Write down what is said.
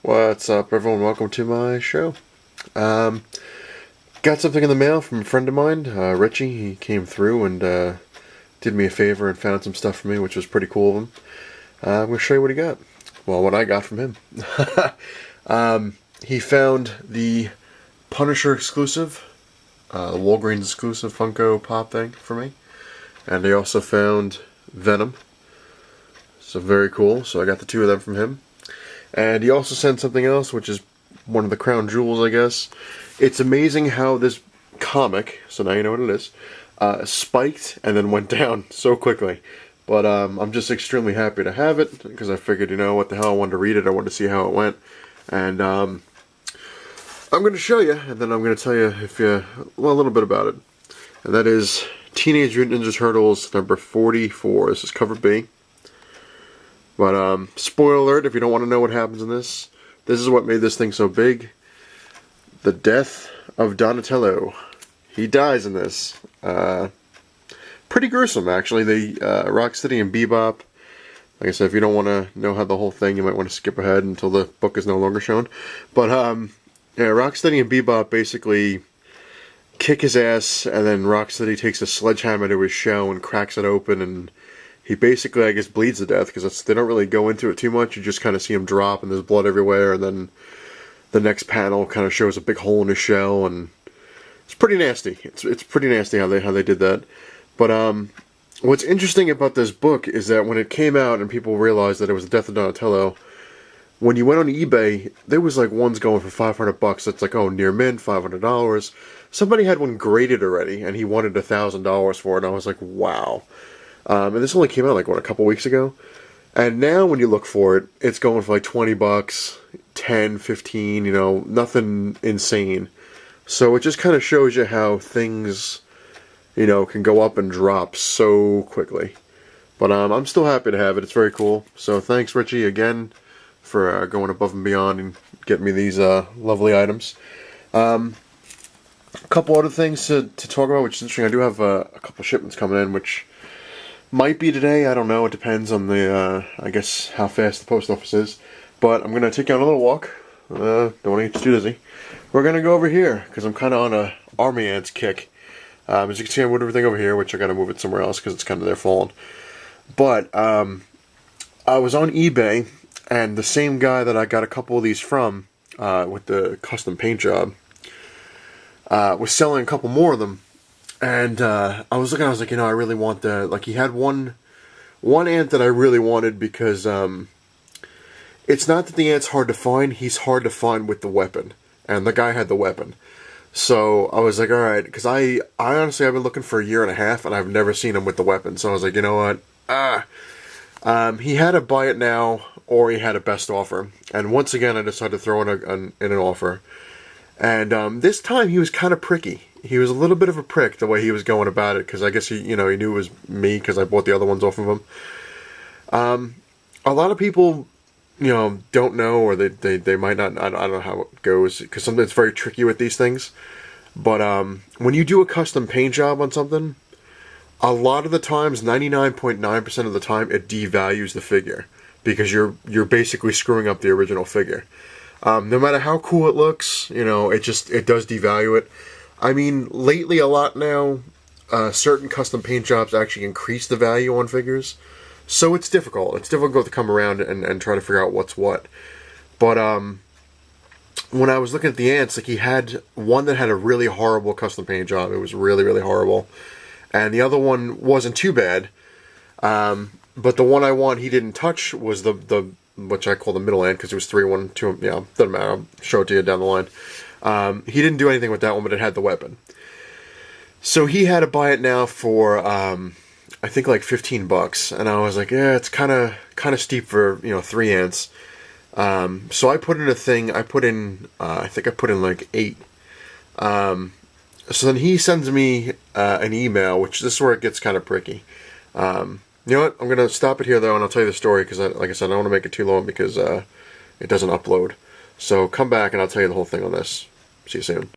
What's up, everyone? Welcome to my show. Got something in the mail from a friend of mine, Richie. He came through and did me a favor and found some stuff for me, which was pretty cool of him. I'm going to show you what he got. Well, what I got from him. He found the Punisher exclusive, Walgreens exclusive Funko Pop thing for me. And he also found Venom. So very cool. So I got the two of them from him. And he also sent something else, which is one of the crown jewels, I guess. It's amazing how this comic, so now you know what it is, spiked and then went down so quickly. But I'm just extremely happy to have it, because I figured, you know, what the hell, I wanted to read it, I wanted to see how it went. And I'm going to show you, and then I'm going to tell you a little bit about it. And that is Teenage Mutant Ninja Turtles number 44. This is cover B. But, spoiler alert, if you don't want to know what happens in this is what made this thing so big. The death of Donatello. He dies in this. Pretty gruesome, actually. The Rocksteady and Bebop. Like I said, if you don't want to know how the whole thing, you might want to skip ahead until the book is no longer shown. But, yeah, Rocksteady and Bebop basically kick his ass, and then Rocksteady takes a sledgehammer to his shell and cracks it open, and he basically, I guess, bleeds to death, because they don't really go into it too much. You just kind of see him drop, and there's blood everywhere, and then the next panel kind of shows a big hole in his shell, and it's pretty nasty. It's pretty nasty how they did that. But what's interesting about this book is that when it came out and people realized that it was the death of Donatello, when you went on eBay, there was like ones going for $500. That's like, oh, near mint, $500. Somebody had one graded already, and he wanted $1,000 for it, and I was like, wow. And this only came out like, what, a couple weeks ago? And now when you look for it, it's going for like $20, 10, 15, you know, nothing insane. So it just kind of shows you how things, you know, can go up and drop so quickly. But I'm still happy to have it. It's very cool. So thanks, Richie, again, for going above and beyond and getting me these lovely items. A couple other things to talk about, which is interesting. I do have a couple shipments coming in, which might be today, I don't know. It depends on the, I guess, how fast the post office is. But I'm going to take you on a little walk. Don't want to get too dizzy. We're going to go over here, because I'm kind of on a army ants kick. As you can see, I moved everything over here, which I got to move it somewhere else, because it's kind of their fault. But, I was on eBay, and the same guy that I got a couple of these from, with the custom paint job, was selling a couple more of them. And I was looking, I was like, you know, I really want the, like, he had one ant that I really wanted, because it's not that the ant's hard to find, he's hard to find with the weapon. And the guy had the weapon. So I was like, alright, because I honestly, I've been looking for a year and a half, and I've never seen him with the weapon. So I was like, you know what, he had to buy it now, or he had a best offer. And once again, I decided to throw in an offer. And this time he was kind of pricky. He was a little bit of a prick the way he was going about it, because I guess he knew it was me because I bought the other ones off of him. A lot of people, don't know, or they might not. I don't know how it goes, because sometimes it's very tricky with these things. But when you do a custom paint job on something, a lot of the times, 99.9% of the time, it devalues the figure, because you're basically screwing up the original figure. No matter how cool it looks, it does devalue it. I mean, lately a lot now, certain custom paint jobs actually increase the value on figures. So it's difficult. It's difficult to come around and try to figure out what's what. But when I was looking at the ants, like, he had one that had a really horrible custom paint job. It was really, really horrible. And the other one wasn't too bad. But the one I want he didn't touch was the which I call the middle ant, because it was 3-1, 2, doesn't matter, I'll show it to you down the line. He didn't do anything with that one, but it had the weapon. So he had to buy it now for, I think like $15, and I was like, yeah, it's kind of steep for, 3 ants. So I put in a thing, I think I put in like 8. So then he sends me an email, which this is where it gets kind of pricky. You know what? I'm going to stop it here, though, and I'll tell you the story, because, like I said, I don't want to make it too long, because it doesn't upload. So come back, and I'll tell you the whole thing on this. See you soon.